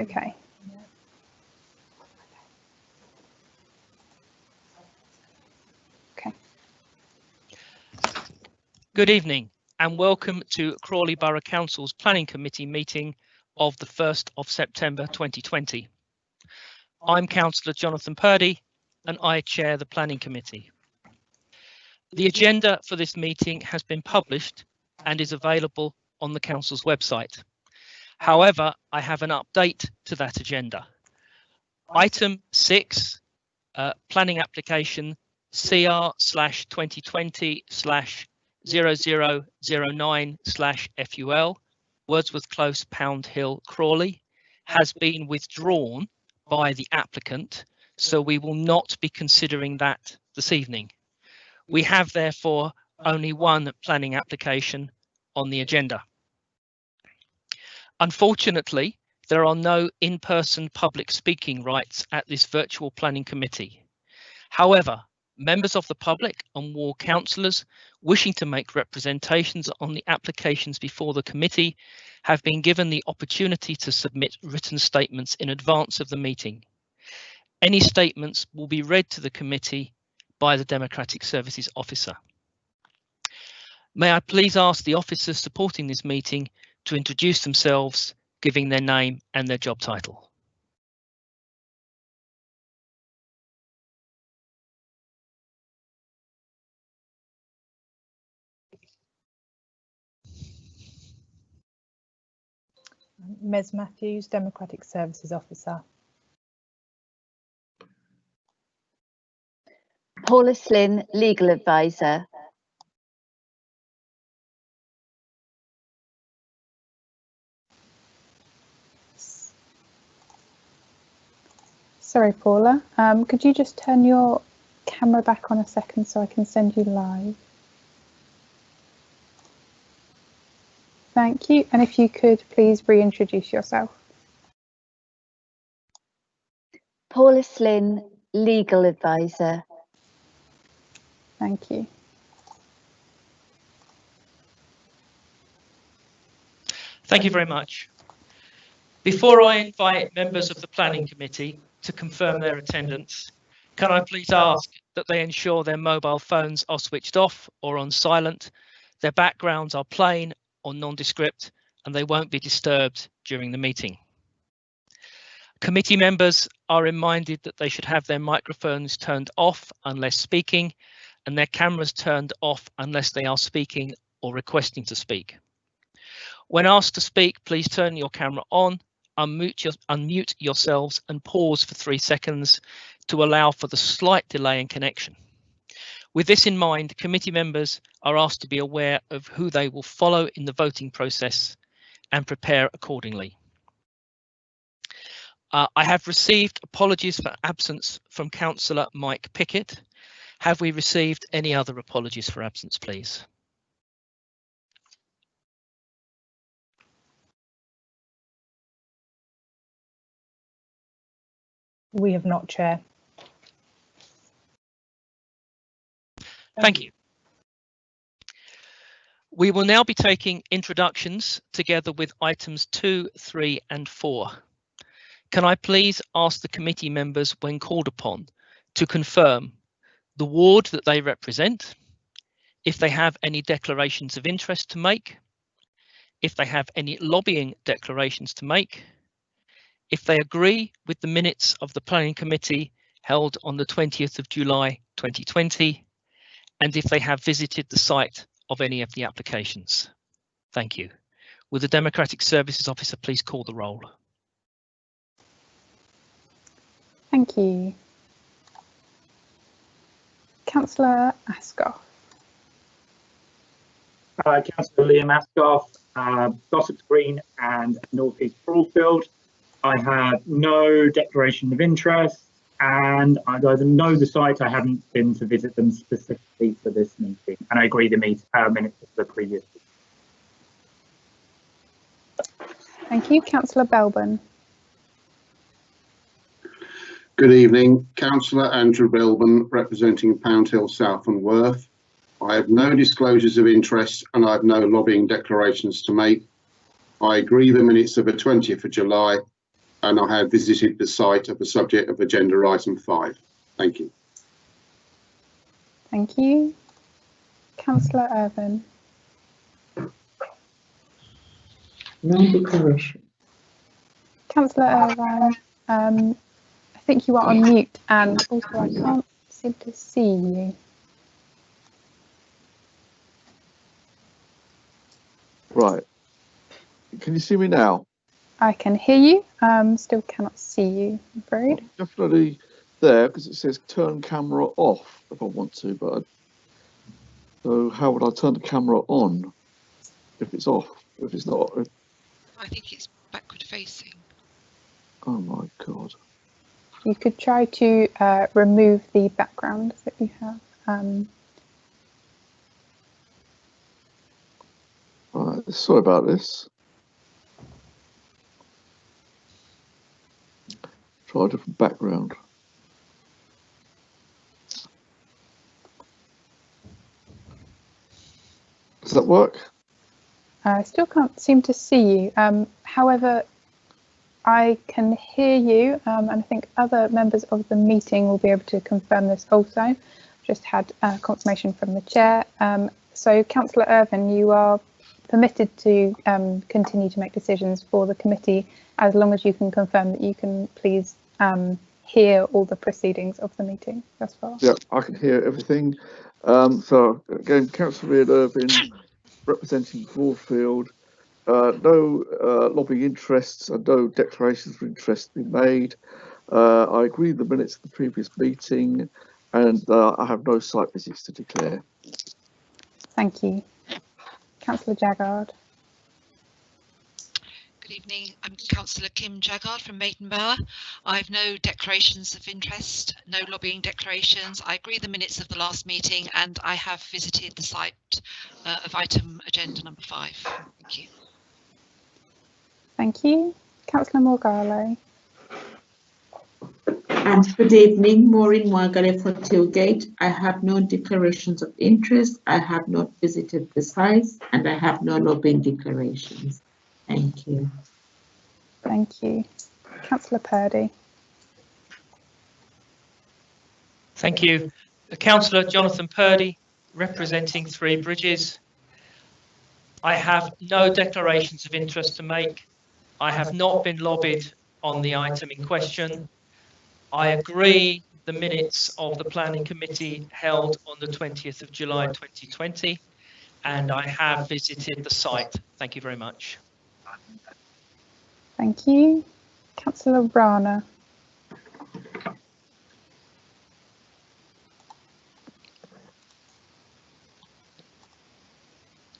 Okay. Okay. Good evening and welcome to Crawley Borough Council's Planning Committee meeting of the 1st of September 2020. I'm Councillor Jonathan Purdy and I chair the Planning Committee. The agenda for this meeting has been published and is available on the Council's website. However, I have an update to that agenda. Item 6, planning application CR/2020/0009/FUL, Wordsworth Close, Pound Hill, Crawley, has been withdrawn by the applicant, so we will not be considering that this evening. We have therefore only one planning application on the agenda. Unfortunately, there are no in-person public speaking rights at this virtual planning committee. However, members of the public and ward councillors wishing to make representations on the applications before the committee have been given the opportunity to submit written statements in advance of the meeting. Any statements will be read to the committee by the Democratic Services Officer. May I please ask the officers supporting this meeting to introduce themselves, giving their name and their job title. Ms Matthews, Democratic Services Officer. Paula Slynn, Legal Advisor. Sorry, Paula, could you just turn your camera back on a second so I can send you live? Thank you. And if you could please reintroduce yourself. Paula Slynn, Legal Advisor. Thank you. Thank you very much. Before I invite members of the Planning Committee to confirm their attendance, can I please ask that they ensure their mobile phones are switched off or on silent, their backgrounds are plain or nondescript, and they won't be disturbed during the meeting. Committee members are reminded that they should have their microphones turned off unless speaking, and their cameras turned off unless they are speaking or requesting to speak. When asked to speak, please turn your camera on, unmute yourselves and pause for 3 seconds to allow for the slight delay in connection. With this in mind, committee members are asked to be aware of who they will follow in the voting process and prepare accordingly. I have received apologies for absence from Councillor Mike Pickett. Have we received any other apologies for absence, please? We have not, Chair. Thank you. We will now be taking introductions together with items 2, 3 and 4. Can I please ask the committee members when called upon to confirm the ward that they represent, if they have any declarations of interest to make, if they have any lobbying declarations to make, if they agree with the minutes of the Planning Committee held on the 20th of July 2020, and if they have visited the site of any of the applications. Thank you. Will the Democratic Services Officer please call the roll? Thank you. Councillor Ascough. Councillor Liam Ascough, Gossip Green and North East Broadfield. I have no declaration of interest, and I either know the site, I haven't been to visit them specifically for this meeting, and I agree the minutes of the previous. Thank you. Councillor Belbin. Good evening, Councillor Andrew Belbin, representing Pound Hill South and Worth. I have no disclosures of interest and I have no lobbying declarations to make. I agree the minutes of the 20th of July and I have visited the site of the subject of agenda item 5. Thank you. Thank you. Councillor Irvine. No declaration. Councillor Irvine, I think you are on mute, and also I can't seem to see you. Right. Can you see me now? I can hear you, still cannot see you, I'm afraid. I'm definitely there because it says turn camera off if I want to, but so how would I turn the camera on if it's off? If it's not? I think it's backward facing. Oh my God. You could try to remove the background that you have. Right, sorry about this. Try a different background. Does that work? I still can't seem to see you. However, I can hear you, and I think other members of the meeting will be able to confirm this also. Just had confirmation from the chair. So, Councillor Irvine, you are permitted to continue to make decisions for the committee as long as you can confirm that you can please hear all the proceedings of the meeting thus far. Yeah, I can hear everything. So again, Councillor Irvine, representing Broadfield. No lobbying interests and no declarations of interest to be made. I agree with the minutes of the previous meeting, and I have no site visits to declare. Thank you. Councillor Jaggard. Good evening, I'm Councillor Kim Jaggard from Maiden Borough. I have no declarations of interest, no lobbying declarations. I agree the minutes of the last meeting, and I have visited the site of item agenda number 5. Thank you. Thank you. Councillor Morgale. And good evening, Maureen Mwagale for Tilgate. I have no declarations of interest. I have not visited the sites, and I have no lobbying declarations. Thank you. Thank you. Councillor Purdy. Thank you. Councillor Jonathan Purdy, representing Three Bridges. I have no declarations of interest to make. I have not been lobbied on the item in question. I agree the minutes of the Planning Committee held on the 20th of July 2020, and I have visited the site. Thank you very much. Thank you. Councillor Rana.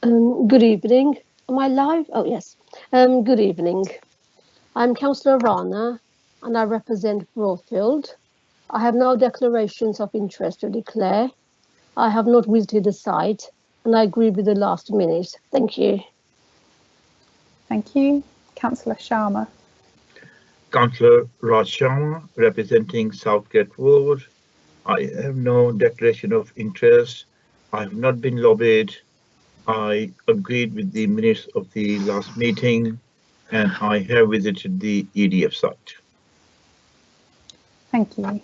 Good evening. Am I live? Oh, yes. Good evening. I'm Councillor Rana, and I represent Broadfield. I have no declarations of interest to declare. I have not visited the site, and I agree with the last minute. Thank you. Thank you. Councillor Sharma. Councillor Raj Sharma, representing Southgate Ward. I have no declaration of interest. I have not been lobbied. I agreed with the minutes of the last meeting, and I have visited the EDF site. Thank you.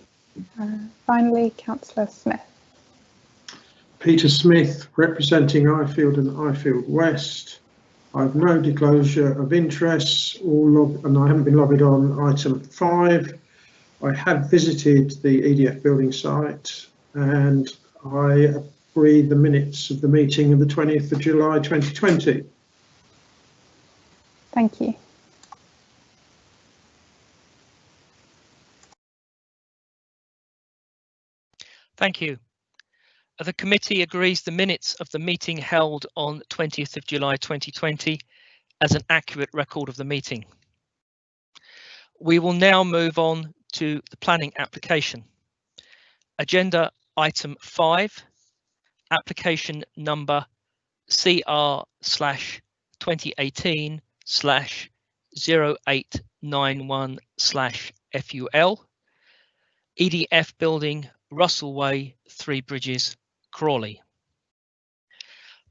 Finally, Councillor Smith. Peter Smith, representing Ifield and Ifield West. I have no disclosure of interests, and I haven't been lobbied on item 5. I have visited the EDF building site, and I agree the minutes of the meeting of the 20th of July 2020. Thank you. Thank you. The committee agrees the minutes of the meeting held on 20th of July 2020 as an accurate record of the meeting. We will now move on to the planning application. Agenda item 5, application number CR/2018/0891/FUL, EDF building, Russell Way, Three Bridges, Crawley.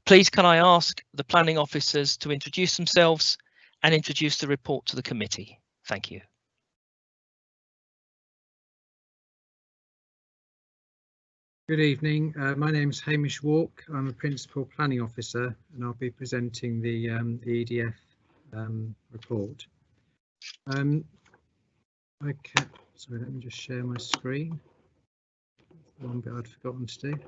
Please can I ask the planning officers to introduce themselves and introduce the report to the committee. Thank you. Good evening. My name is Hamish Walk. I'm a Principal Planning Officer and I'll be presenting the EDF report. Okay, sorry, let me just share my screen. One bit I'd forgotten to do.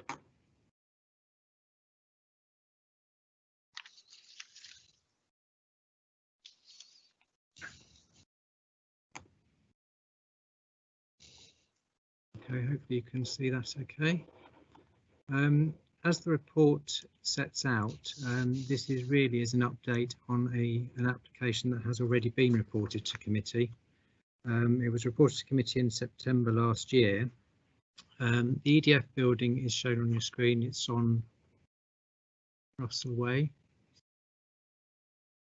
Okay, hopefully you can see that okay. As the report sets out, this is really an update on an application that has already been reported to committee. It was reported to committee in September last year. The EDF building is shown on your screen. It's on Russell Way.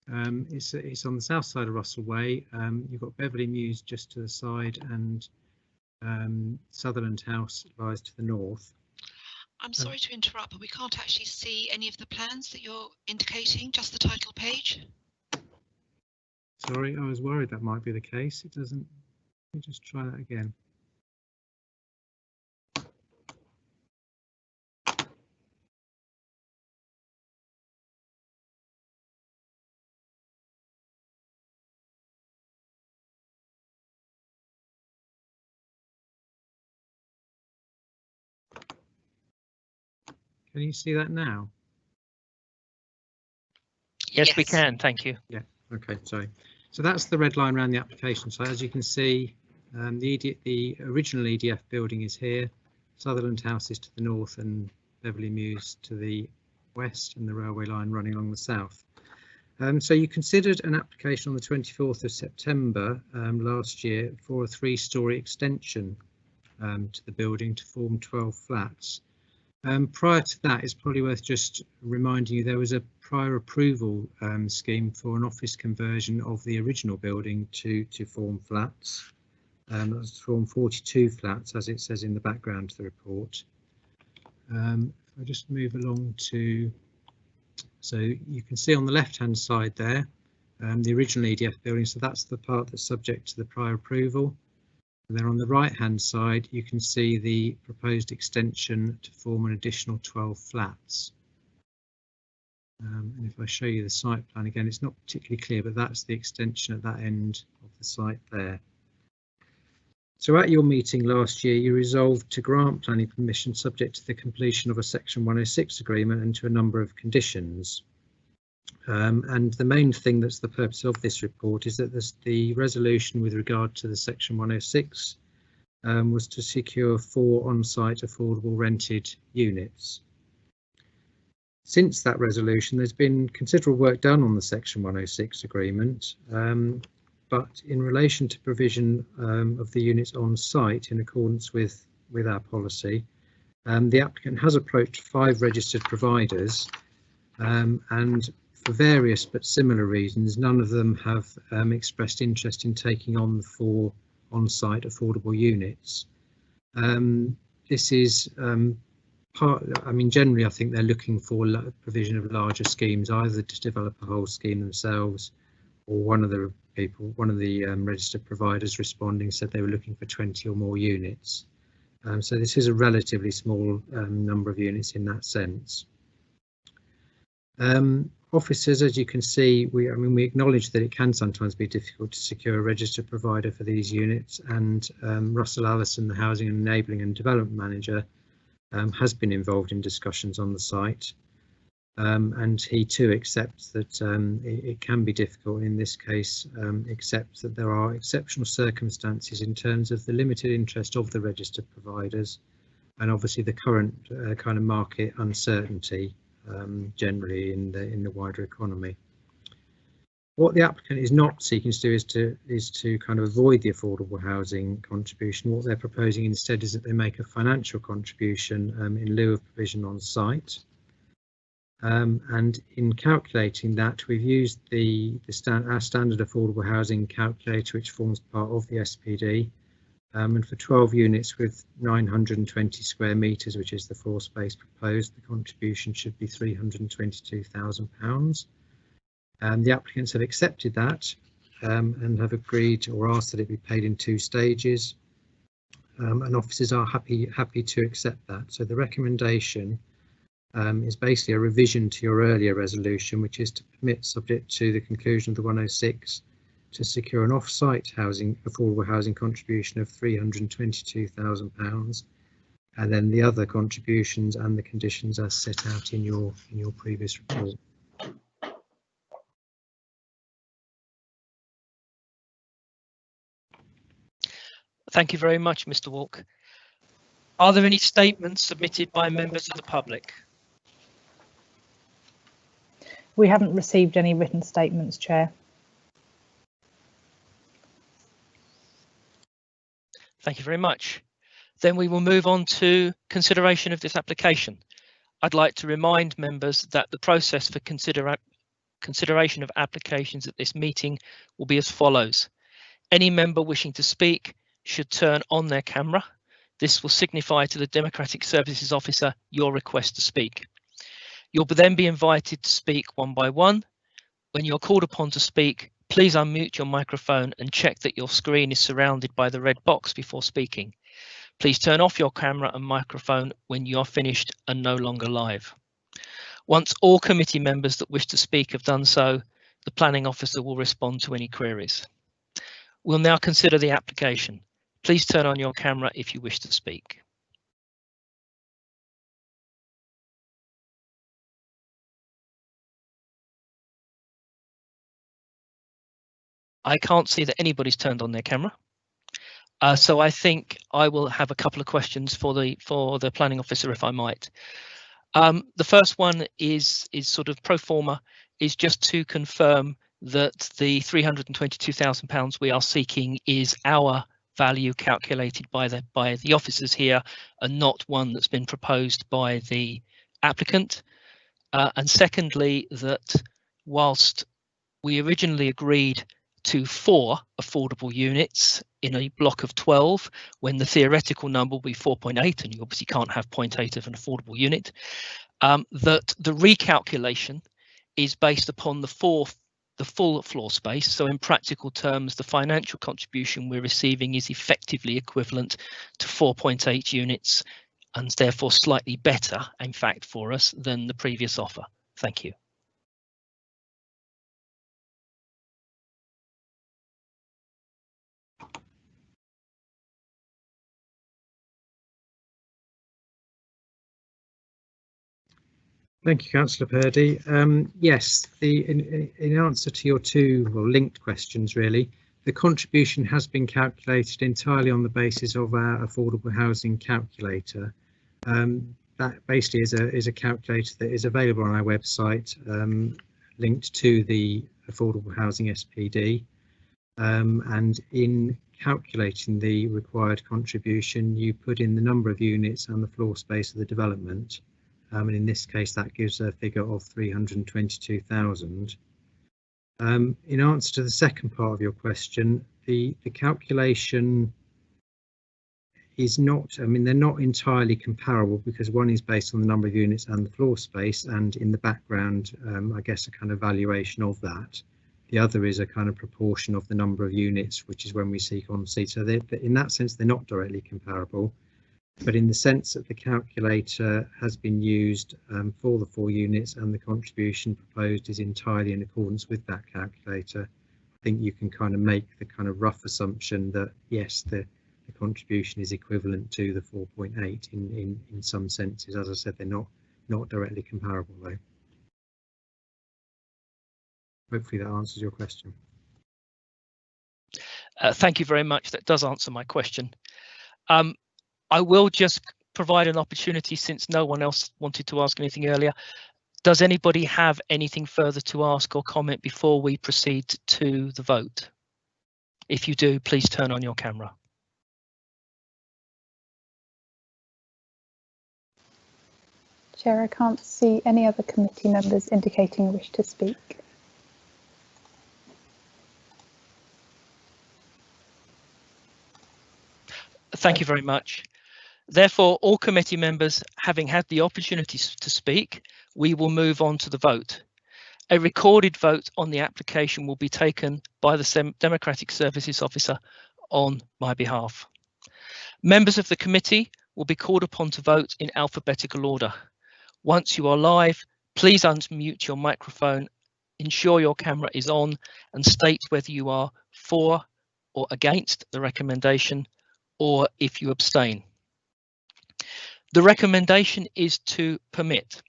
It's on the south side of Russell Way. You've got Beverley Mews just to the side and Sutherland House lies to the north. I'm sorry to interrupt, but we can't actually see any of the plans that you're indicating, just the title page. Sorry, I was worried that might be the case. It doesn't. Let me just try that again. Can you see that now? Yes, we can. Thank you. Yeah. Okay. Sorry. So that's the red line around the application. So as you can see, the original EDF building is here. Sutherland House is to the north and Beverley Mews to the west, and the railway line running along the south. So you considered an application on the 24th of September last year for a 3-storey extension to the building to form 12 flats. Prior to that, it's probably worth just reminding you there was a prior approval scheme for an office conversion of the original building to form flats. That was to form 42 flats, as it says in the background to the report. If I just move along to, so you can see on the left-hand side there, the original EDF building. So that's the part that's subject to the prior approval. And then on the right hand side, you can see the proposed extension to form an additional 12 flats. And if I show you the site plan again, it's not particularly clear, but that's the extension at that end of the site there. So at your meeting last year, you resolved to grant planning permission subject to the completion of a Section 106 agreement and to a number of conditions. And the main thing that's the purpose of this report is that the resolution with regard to the Section 106 was to secure 4 on-site affordable rented units. Since that resolution, there's been considerable work done on the Section 106 agreement, but in relation to provision of the units on site in accordance with our policy, the applicant has approached 5 registered providers, and for various but similar reasons, none of them have expressed interest in taking on the 4 on-site affordable units. This is generally I think they're looking for provision of larger schemes, either to develop a whole scheme themselves, or one of the registered providers responding said they were looking for 20 or more units. So this is a relatively small number of units in that sense. Officers, as you can see, we acknowledge that it can sometimes be difficult to secure a registered provider for these units, and Russell Allison, the Housing and Enabling and Development Manager, has been involved in discussions on the site, and he too accepts that it can be difficult in this case, except that there are exceptional circumstances in terms of the limited interest of the registered providers and obviously the current kind of market uncertainty generally in the wider economy. What the applicant is not seeking to do is to kind of avoid the affordable housing contribution. What they're proposing instead is that they make a financial contribution in lieu of provision on site. And in calculating that, we've used our standard affordable housing calculator, which forms part of the SPD. And for 12 units with 920 square metres, which is the floor space proposed, the contribution should be £322,000. The applicants have accepted that and have agreed or asked that it be paid in 2 stages. and officers are happy to accept that. So the recommendation is basically a revision to your earlier resolution, which is to permit, subject to the conclusion of the 106, to secure an off-site affordable housing contribution of £322,000, and then the other contributions and the conditions as set out in your previous report. Thank you very much, Mr. Walk. Are there any statements submitted by members of the public? We haven't received any written statements, Chair. Thank you very much. Then we will move on to consideration of this application. I'd like to remind members that the process for consideration of applications at this meeting will be as follows. Any member wishing to speak should turn on their camera. This will signify to the Democratic Services Officer your request to speak. You'll then be invited to speak one by one. When you're called upon to speak, please unmute your microphone and check that your screen is surrounded by the red box before speaking. Please turn off your camera and microphone when you are finished and no longer live. Once all committee members that wish to speak have done so, the planning officer will respond to any queries. We'll now consider the application. Please turn on your camera if you wish to speak. I can't see that anybody's turned on their camera. So I think I will have a couple of questions for the planning officer, if I might. The first one is sort of pro forma, is just to confirm that the £322,000 we are seeking is our value calculated by the officers here and not one that's been proposed by the applicant. And secondly, that whilst we originally agreed to 4 affordable units in a block of 12, when the theoretical number will be 4.8, and you obviously can't have 0.8 of an affordable unit, that the recalculation is based upon the full floor space. So in practical terms, the financial contribution we're receiving is effectively equivalent to 4.8 units and therefore slightly better, in fact, for us than the previous offer. Thank you. Thank you, Councillor Purdy. Yes, in answer to your two linked questions, really, the contribution has been calculated entirely on the basis of our affordable housing calculator. That basically is a calculator that is available on our website, linked to the affordable housing SPD. And in calculating the required contribution, you put in the number of units and the floor space of the development. And in this case, that gives a figure of 322,000. In answer to the second part of your question, the calculation is not, they're not entirely comparable because one is based on the number of units and the floor space, and in the background, I guess a kind of valuation of that. The other is a kind of proportion of the number of units, which is when we seek on seat. So in that sense, they're not directly comparable. But in the sense that the calculator has been used for the 4 units and the contribution proposed is entirely in accordance with that calculator, I think you can kind of make the kind of rough assumption that yes, the contribution is equivalent to the 4.8 in some senses. As I said, they're not directly comparable though. Hopefully that answers your question. Thank you very much. That does answer my question. I will just provide an opportunity, since no one else wanted to ask anything earlier. Does anybody have anything further to ask or comment before we proceed to the vote? If you do, please turn on your camera. Chair, I can't see any other committee members indicating a wish to speak. Thank you very much. Therefore, all committee members having had the opportunity to speak, we will move on to the vote. A recorded vote on the application will be taken by the Democratic Services Officer on my behalf. Members of the committee will be called upon to vote in alphabetical order. Once you are live, please unmute your microphone, ensure your camera is on, and state whether you are for or against the recommendation, or if you abstain. The recommendation is to permit.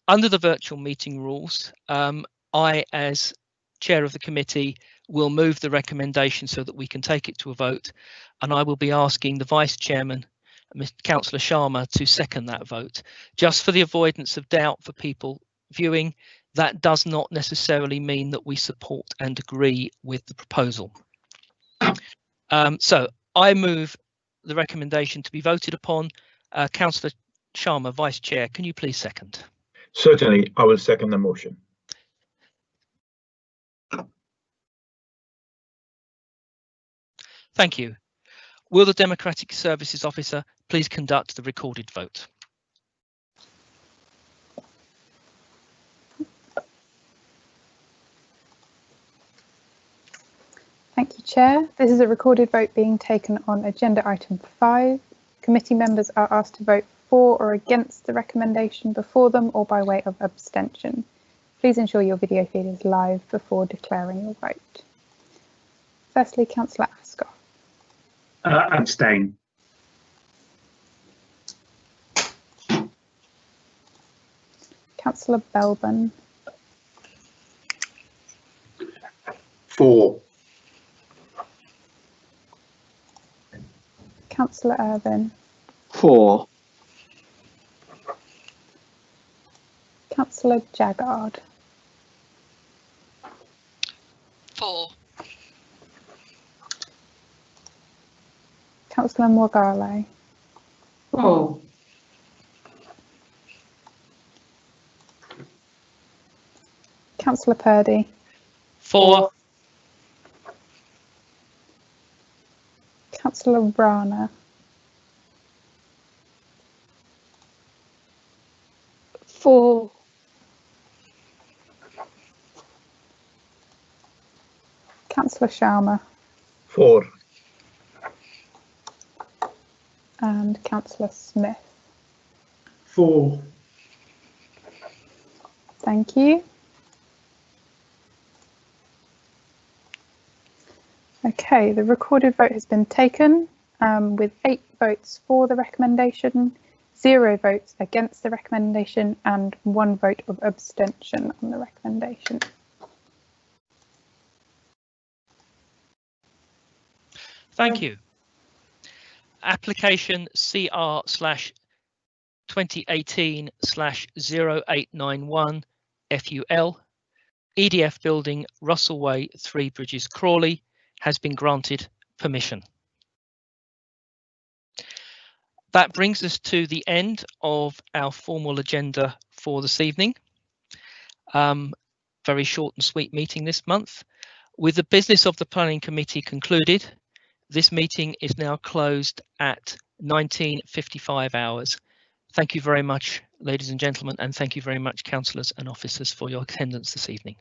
Under the virtual meeting rules, I, as chair of the committee, will move the recommendation so that we can take it to a vote, and I will be asking the vice chairman, Councillor Sharma, to second that vote. Just for the avoidance of doubt for people viewing, that does not necessarily mean that we support and agree with the proposal. So I move the recommendation to be voted upon. Councillor Sharma, Vice Chair, can you please second? Certainly, I will second the motion. Thank you. Will the Democratic Services Officer please conduct the recorded vote? Thank you, Chair. This is a recorded vote being taken on agenda item 5. Committee members are asked to vote for or against the recommendation before them or by way of abstention. Please ensure your video feed is live before declaring your vote. Firstly, Councillor Ascough. Abstain. Councillor Belbin. For. Councillor Irvine. For. Councillor Jaggard. For. Councillor Morgale. For. Councillor Purdy. For. Councillor Rana. For. Councillor Sharma. For. And Councillor Smith. For. Thank you. Okay, the recorded vote has been taken with 8 votes for the recommendation, 0 votes against the recommendation, and 1 vote of abstention on the recommendation. Thank you. Application CR/2018/0891 FUL, EDF Building, Russell Way, 3 Bridges, Crawley, has been granted permission. That brings us to the end of our formal agenda for this evening. Very short and sweet meeting this month. With the business of the Planning Committee concluded, this meeting is now closed at 19:55 hours. Thank you very much, ladies and gentlemen, and thank you very much, councillors and officers, for your attendance this evening.